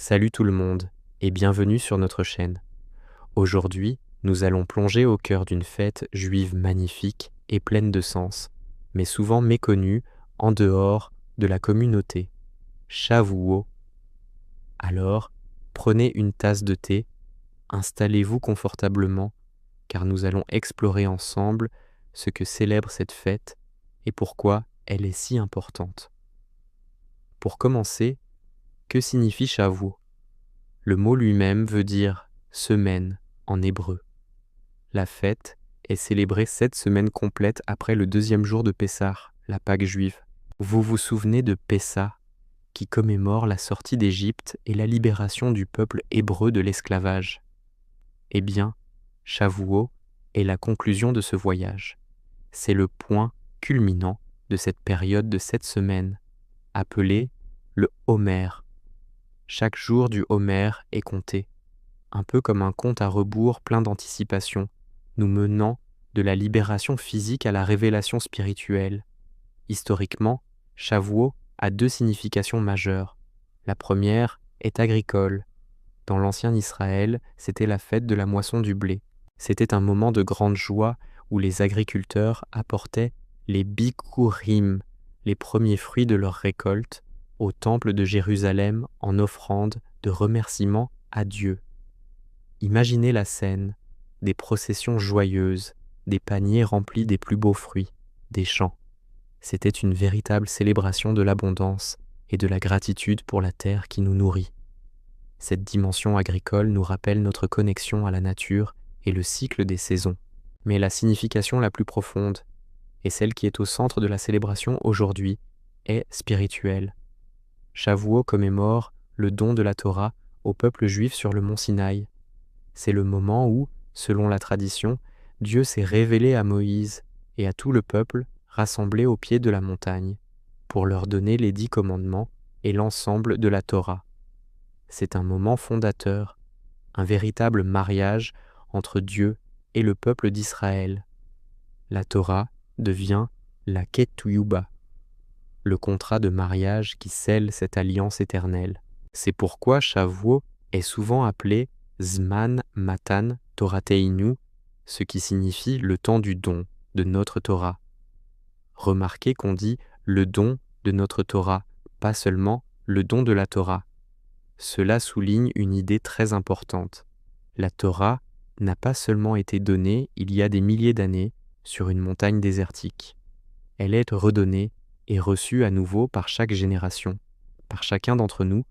Salut tout le monde et bienvenue sur notre chaîne. Aujourd'hui, nous allons plonger au cœur d'une fête juive magnifique et pleine de sens, mais souvent méconnue en dehors de la communauté. Shavuot. Alors, prenez une tasse de thé, installez-vous confortablement, car nous allons explorer ensemble ce que célèbre cette fête et pourquoi elle est si importante. Pour commencer, que signifie Shavuot? Le mot lui-même veut dire « semaine » en hébreu. La fête est célébrée 7 semaines complètes après le deuxième jour de Pessah, la Pâque juive. Vous vous souvenez de Pessah, qui commémore la sortie d'Égypte et la libération du peuple hébreu de l'esclavage. Eh bien, Shavuot est la conclusion de ce voyage. C'est le point culminant de cette période de 7 semaines, appelée le Homer. Chaque jour du Homer est compté, un peu comme un compte à rebours plein d'anticipation, nous menant de la libération physique à la révélation spirituelle. Historiquement, Shavuot a 2 significations majeures. La première est agricole. Dans l'ancien Israël, c'était la fête de la moisson du blé. C'était un moment de grande joie où les agriculteurs apportaient les bikurim, les premiers fruits de leur récolte, au temple de Jérusalem en offrande de remerciement à Dieu. Imaginez la scène, des processions joyeuses, des paniers remplis des plus beaux fruits, des chants. C'était une véritable célébration de l'abondance et de la gratitude pour la terre qui nous nourrit. Cette dimension agricole nous rappelle notre connexion à la nature et le cycle des saisons. Mais la signification la plus profonde, et celle qui est au centre de la célébration aujourd'hui, est spirituelle. Shavuot commémore le don de la Torah au peuple juif sur le mont Sinaï. C'est le moment où, selon la tradition, Dieu s'est révélé à Moïse et à tout le peuple rassemblé au pied de la montagne, pour leur donner les 10 commandements et l'ensemble de la Torah. C'est un moment fondateur, un véritable mariage entre Dieu et le peuple d'Israël. La Torah devient la Ketuyuba, le contrat de mariage qui scelle cette alliance éternelle. C'est pourquoi Shavuot est souvent appelé Zman Matan Torateinu, ce qui signifie le temps du don de notre Torah. Remarquez qu'on dit le don de notre Torah, pas seulement le don de la Torah. Cela souligne une idée très importante. La Torah n'a pas seulement été donnée il y a des milliers d'années sur une montagne désertique. Elle est redonnée et reçue à nouveau par chaque génération, par chacun d'entre nous,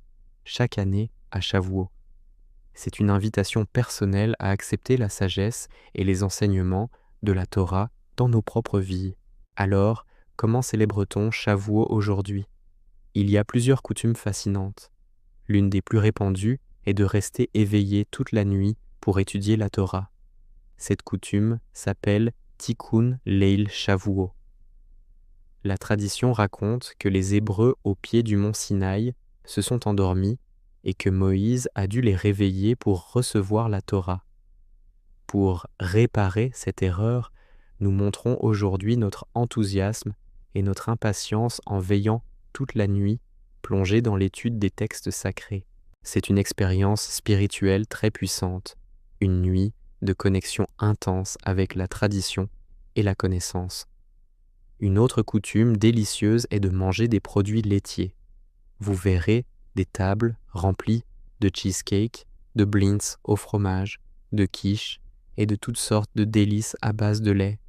chaque année à Shavuot. C'est une invitation personnelle à accepter la sagesse et les enseignements de la Torah dans nos propres vies. Alors, comment célèbre-t-on Shavuot aujourd'hui? Il y a plusieurs coutumes fascinantes. L'une des plus répandues est de rester éveillé toute la nuit pour étudier la Torah. Cette coutume s'appelle Tikkun Leil Shavuot. La tradition raconte que les Hébreux au pied du mont Sinaï se sont endormis et que Moïse a dû les réveiller pour recevoir la Torah. Pour réparer cette erreur, nous montrons aujourd'hui notre enthousiasme et notre impatience en veillant toute la nuit, plongés dans l'étude des textes sacrés. C'est une expérience spirituelle très puissante, une nuit de connexion intense avec la tradition et la connaissance. Une autre coutume délicieuse est de manger des produits laitiers. Vous verrez des tables remplies de cheesecake, de blintz au fromage, de quiche et de toutes sortes de délices à base de lait.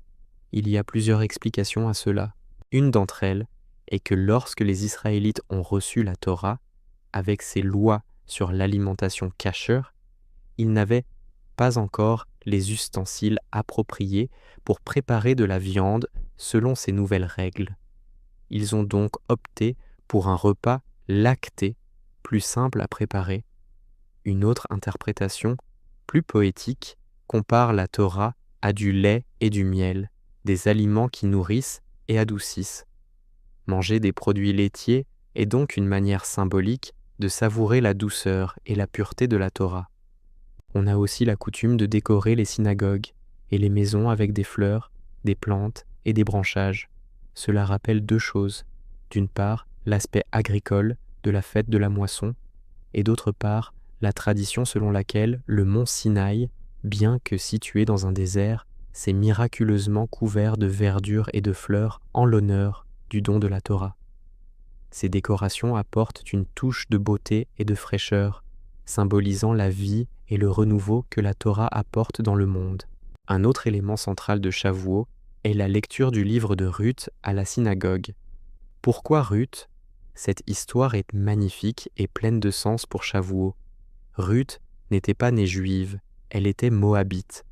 Il y a plusieurs explications à cela. Une d'entre elles est que lorsque les Israélites ont reçu la Torah, avec ses lois sur l'alimentation kasher, ils n'avaient pas encore les ustensiles appropriés pour préparer de la viande selon ces nouvelles règles. Ils ont donc opté pour un repas lacté, plus simple à préparer. Une autre interprétation, plus poétique, compare la Torah à du lait et du miel, des aliments qui nourrissent et adoucissent. Manger des produits laitiers est donc une manière symbolique de savourer la douceur et la pureté de la Torah. On a aussi la coutume de décorer les synagogues et les maisons avec des fleurs, des plantes et des branchages. Cela rappelle 2 choses. D'une part, l'aspect agricole de la fête de la moisson, et d'autre part, la tradition selon laquelle le mont Sinaï, bien que situé dans un désert, s'est miraculeusement couvert de verdure et de fleurs en l'honneur du don de la Torah. Ces décorations apportent une touche de beauté et de fraîcheur, symbolisant la vie et le renouveau que la Torah apporte dans le monde. Un autre élément central de Shavuot est la lecture du livre de Ruth à la synagogue. Pourquoi Ruth ? Cette histoire est magnifique et pleine de sens pour Shavuot. Ruth n'était pas née juive, elle était moabite.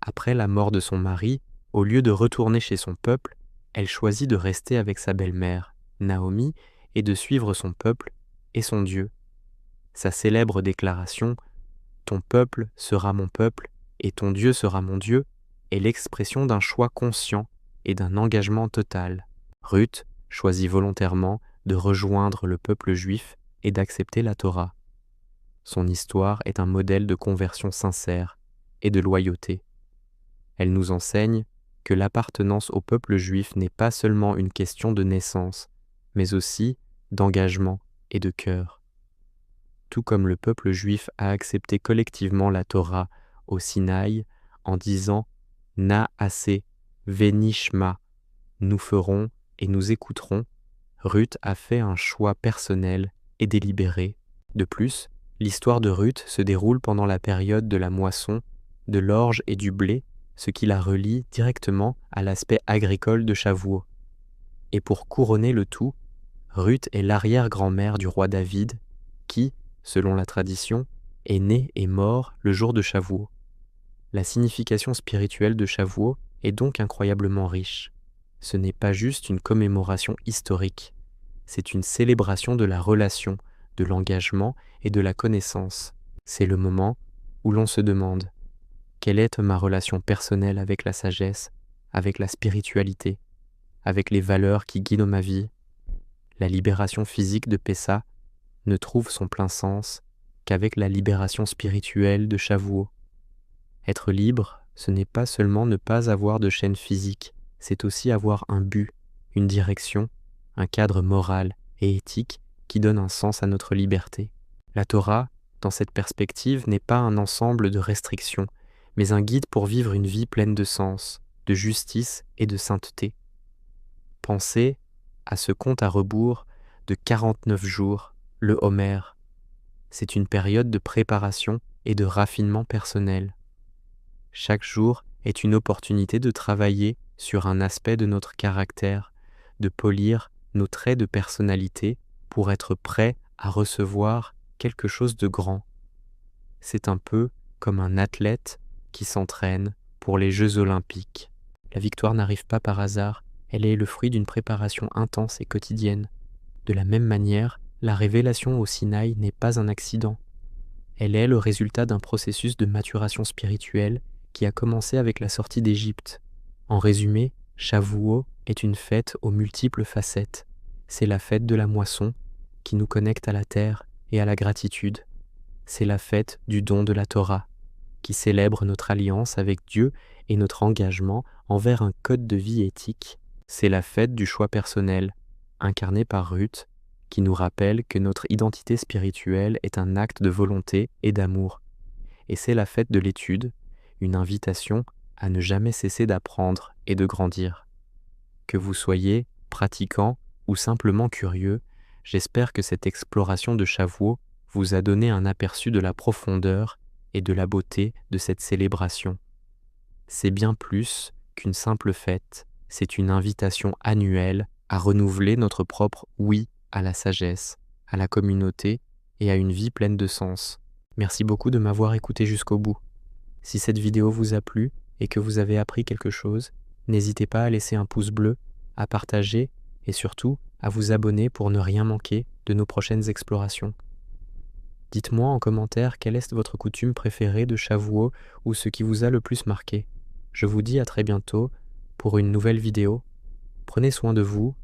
Après la mort de son mari, au lieu de retourner chez son peuple, elle choisit de rester avec sa belle-mère, Naomi, et de suivre son peuple et son Dieu. Sa célèbre déclaration « Ton peuple sera mon peuple et ton Dieu sera mon Dieu » est l'expression d'un choix conscient et d'un engagement total. Ruth choisit volontairement de rejoindre le peuple juif et d'accepter la Torah. Son histoire est un modèle de conversion sincère et de loyauté. Elle nous enseigne que l'appartenance au peuple juif n'est pas seulement une question de naissance, mais aussi d'engagement et de cœur. Tout comme le peuple juif a accepté collectivement la Torah au Sinaï en disant « Na'aseh venishma » nous ferons et nous écouterons, Ruth a fait un choix personnel et délibéré. De plus, l'histoire de Ruth se déroule pendant la période de la moisson, de l'orge et du blé, ce qui la relie directement à l'aspect agricole de Shavuot. Et pour couronner le tout, Ruth est l'arrière-grand-mère du roi David, qui, selon la tradition, est né et mort le jour de Shavuot. La signification spirituelle de Shavuot est donc incroyablement riche. Ce n'est pas juste une commémoration historique, c'est une célébration de la relation, de l'engagement et de la connaissance. C'est le moment où l'on se demande « Quelle est ma relation personnelle avec la sagesse, avec la spiritualité, avec les valeurs qui guident ma vie ?» La libération physique de Pessa ne trouve son plein sens qu'avec la libération spirituelle de Shavuot. Être libre, ce n'est pas seulement ne pas avoir de chaîne physique, c'est aussi avoir un but, une direction, un cadre moral et éthique qui donne un sens à notre liberté. La Torah, dans cette perspective, n'est pas un ensemble de restrictions, mais un guide pour vivre une vie pleine de sens, de justice et de sainteté. Pensez à ce compte à rebours de 49 jours, le Homer. C'est une période de préparation et de raffinement personnel. Chaque jour est une opportunité de travailler sur un aspect de notre caractère, de polir nos traits de personnalité pour être prêt à recevoir quelque chose de grand. C'est un peu comme un athlète qui s'entraîne pour les Jeux olympiques. La victoire n'arrive pas par hasard, elle est le fruit d'une préparation intense et quotidienne. De la même manière, la révélation au Sinaï n'est pas un accident. Elle est le résultat d'un processus de maturation spirituelle qui a commencé avec la sortie d'Égypte. En résumé, Shavuot est une fête aux multiples facettes. C'est la fête de la moisson qui nous connecte à la terre et à la gratitude. C'est la fête du don de la Torah qui célèbre notre alliance avec Dieu et notre engagement envers un code de vie éthique. C'est la fête du choix personnel, incarné par Ruth, qui nous rappelle que notre identité spirituelle est un acte de volonté et d'amour. Et c'est la fête de l'étude, une invitation à ne jamais cesser d'apprendre et de grandir. Que vous soyez pratiquant ou simplement curieux, j'espère que cette exploration de Shavuot vous a donné un aperçu de la profondeur et de la beauté de cette célébration. C'est bien plus qu'une simple fête, c'est une invitation annuelle à renouveler notre propre oui à la sagesse, à la communauté et à une vie pleine de sens. Merci beaucoup de m'avoir écouté jusqu'au bout. Si cette vidéo vous a plu et que vous avez appris quelque chose, n'hésitez pas à laisser un pouce bleu, à partager et surtout à vous abonner pour ne rien manquer de nos prochaines explorations. Dites-moi en commentaire quelle est votre coutume préférée de Shavuot ou ce qui vous a le plus marqué. Je vous dis à très bientôt pour une nouvelle vidéo. Prenez soin de vous